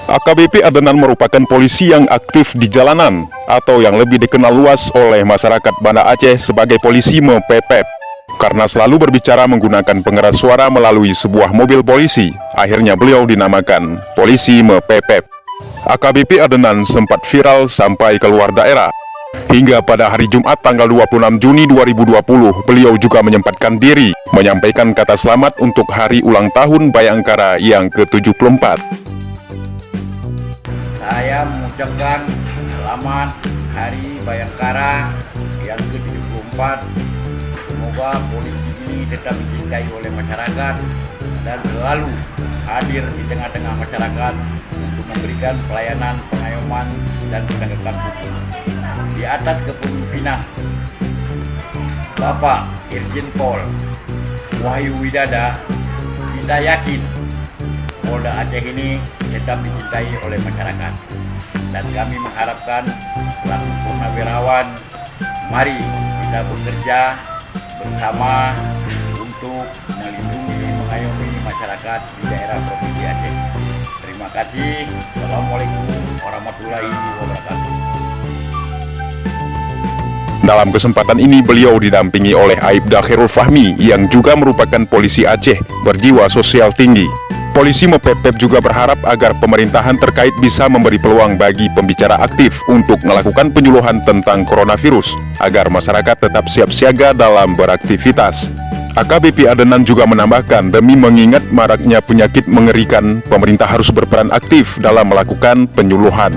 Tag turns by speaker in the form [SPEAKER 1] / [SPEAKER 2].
[SPEAKER 1] AKBP Adenan merupakan polisi yang aktif di jalanan atau yang lebih dikenal luas oleh masyarakat Banda Aceh sebagai polisi mepepet. Karena selalu berbicara menggunakan pengeras suara melalui sebuah mobil polisi, akhirnya beliau dinamakan polisi mepepet. AKBP Adenan sempat viral sampai keluar daerah. Hingga pada hari Jumat tanggal 26 Juni 2020, beliau juga menyempatkan diri menyampaikan kata selamat untuk hari ulang tahun Bayangkara yang ke-74.
[SPEAKER 2] Saya mengucapkan selamat Hari Bayangkara yang ke-74. Semoga polisi ini tetap dicintai oleh masyarakat dan selalu hadir di tengah-tengah masyarakat untuk memberikan pelayanan, pengayoman, dan penegakan hukum. Di atas kepemimpinan Bapak Irjen Pol Wahyu Widada, kita yakin Polda Aceh ini tetap dicintai oleh masyarakat, dan kami mengharapkan selaku purnawirawan, mari kita bekerja bersama untuk melindungi, mengayomi masyarakat di daerah Provinsi Aceh. Terima kasih. Assalamualaikum warahmatullahi wabarakatuh.
[SPEAKER 1] Dalam kesempatan ini beliau didampingi oleh Aibda Khairul Fahmi yang juga merupakan polisi Aceh berjiwa sosial tinggi. Polisi mepepet juga berharap agar pemerintahan terkait bisa memberi peluang bagi pembicara aktif untuk melakukan penyuluhan tentang coronavirus, agar masyarakat tetap siap siaga dalam beraktivitas. AKBP Adenan juga menambahkan, demi mengingat maraknya penyakit mengerikan, pemerintah harus berperan aktif dalam melakukan penyuluhan.